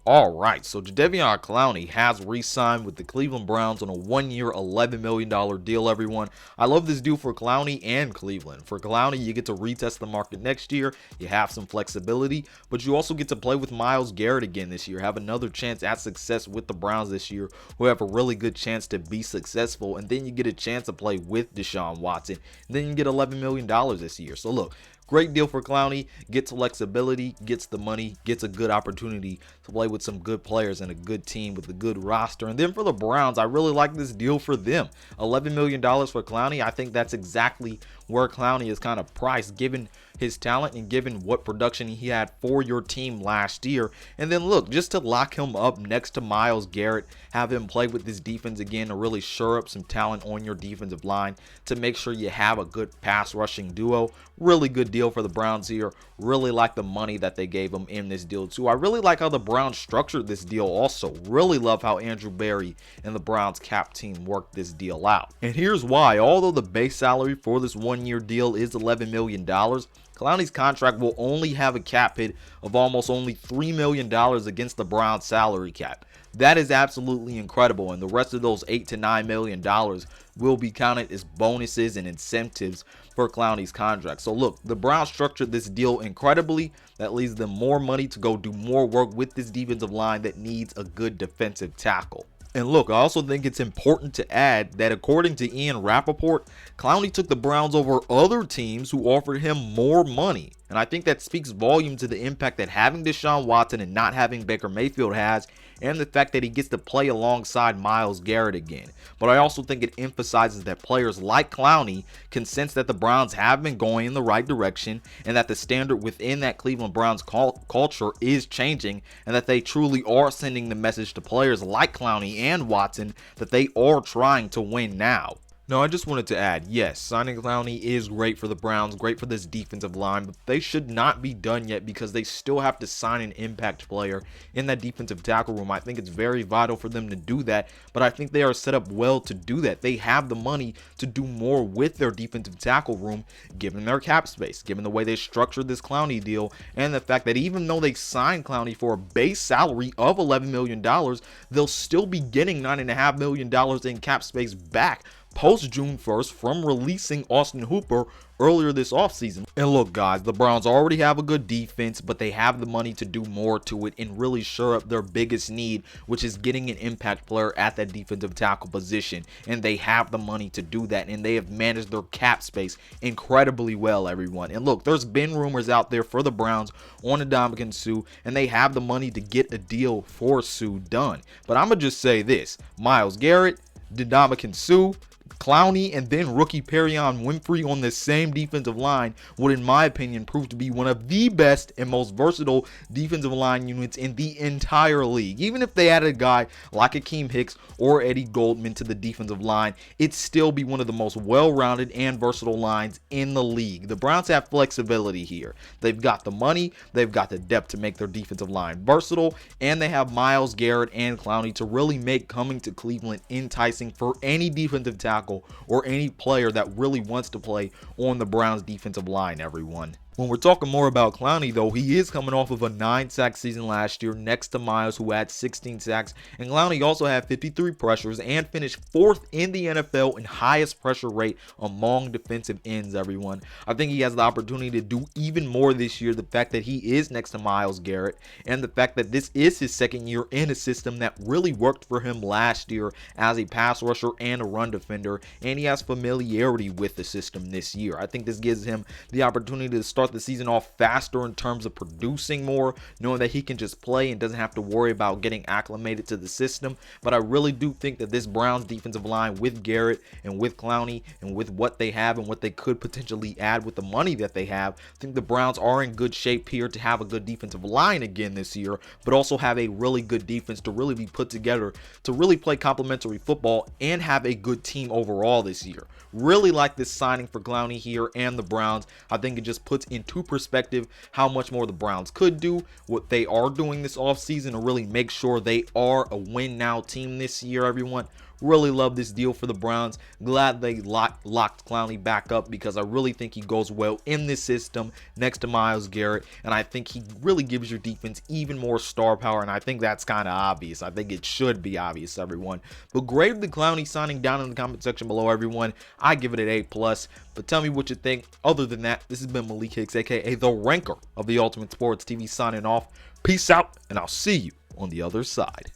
Alright, so Jadeveon Clowney has re-signed with the Cleveland Browns on a 1-year, $11 million deal, everyone. I love this deal for Clowney and Cleveland. For Clowney, you get to retest the market next year, you have some flexibility, but you also get to play with Myles Garrett again this year, have another chance at success with the Browns this year, who have a really good chance to be successful, and then you get a chance to play with Deshaun Watson, and then you get $11 million this year. So look, great deal for Clowney, gets flexibility, gets the money, gets a good opportunity to play with some good players and a good team with a good roster. And then for the Browns, I really like this deal for them. $11 million for Clowney, I think that's exactly where Clowney is kind of priced given his talent and given what production he had for your team last year. And then look, just to lock him up next to Myles Garrett, have him play with this defense again to really shore up some talent on your defensive line to make sure you have a good pass rushing duo. Really good deal for the Browns here. Really like the money that they gave him in this deal too. I really like how the Browns structured this deal also. Really love how Andrew Berry and the Browns cap team worked this deal out. And here's why. Although the base salary for this 1-year deal is $11 million, Clowney's contract will only have a cap hit of almost only $3 million against the Browns salary cap. That is absolutely incredible, and the rest of those $8 to $9 million will be counted as bonuses and incentives for Clowney's contract. So look, the Browns structured this deal incredibly. That leaves them more money to go do more work with this defensive line that needs a good defensive tackle. And look, I also think it's important to add that according to Ian Rappaport, Clowney took the Browns over other teams who offered him more money. And I think that speaks volume to the impact that having Deshaun Watson and not having Baker Mayfield has, and the fact that he gets to play alongside Myles Garrett again. But I also think it emphasizes that players like Clowney can sense that the Browns have been going in the right direction, and that the standard within that Cleveland Browns culture is changing, and that they truly are sending the message to players like Clowney and Watson that they are trying to win now. Now, I just wanted to add, yes, signing Clowney is great for the Browns, great for this defensive line, but they should not be done yet because they still have to sign an impact player in that defensive tackle room. I think it's very vital for them to do that, but I think they are set up well to do that. They have the money to do more with their defensive tackle room, given their cap space, given the way they structured this Clowney deal, and the fact that even though they signed Clowney for a base salary of $11 million, they'll still be getting $9.5 million in cap space back post June 1st from releasing Austin Hooper earlier this offseason. And look, guys, the Browns already have a good defense, but they have the money to do more to it and really shore up their biggest need, which is getting an impact player at that defensive tackle position. And they have the money to do that, and they have managed their cap space incredibly well, everyone. And look, there's been rumors out there for the Browns on Ndamukong Suh, and they have the money to get a deal for Suh done. But I'm going to just say this: Myles Garrett, Ndamukong Suh, Clowney, and then rookie Perrion Winfrey on the same defensive line would, in my opinion, prove to be one of the best and most versatile defensive line units in the entire league. Even if they added a guy like Akeem Hicks or Eddie Goldman to the defensive line, it'd still be one of the most well-rounded and versatile lines in the league. The Browns have flexibility here. They've got the money, they've got the depth to make their defensive line versatile, and they have Myles Garrett and Clowney to really make coming to Cleveland enticing for any defensive tackle or any player that really wants to play on the Browns defensive line, everyone. When we're talking more about Clowney, though, he is coming off of a 9-sack season last year next to Myles, who had 16 sacks. And Clowney also had 53 pressures and finished 4th in the NFL in highest pressure rate among defensive ends, everyone. I think he has the opportunity to do even more this year. The fact that he is next to Myles Garrett, and the fact that this is his second year in a system that really worked for him last year as a pass rusher and a run defender. And he has familiarity with the system this year. I think this gives him the opportunity to start the season off faster in terms of producing more, knowing that he can just play and doesn't have to worry about getting acclimated to the system. But I really do think that this Browns defensive line with Garrett and with Clowney and with what they have and what they could potentially add with the money that they have, I think the Browns are in good shape here to have a good defensive line again this year, but also have a really good defense to really be put together to really play complementary football and have a good team overall this year. Really like this signing for Clowney here and the Browns. I think it just puts into perspective how much more the Browns could do, what they are doing this offseason to really make sure they are a win now team this year, everyone. Really love this deal for the Browns. Glad they locked Clowney back up because I really think he goes well in this system next to Myles Garrett, and I think he really gives your defense even more star power, and I think that's kind of obvious. I think it should be obvious, everyone. But grade the Clowney signing down in the comment section below, everyone. I give it an A+. But tell me what you think. Other than that, this has been Malik Hicks, aka the Ranker of the Ultimate Sports TV, signing off. Peace out, and I'll see you on the other side.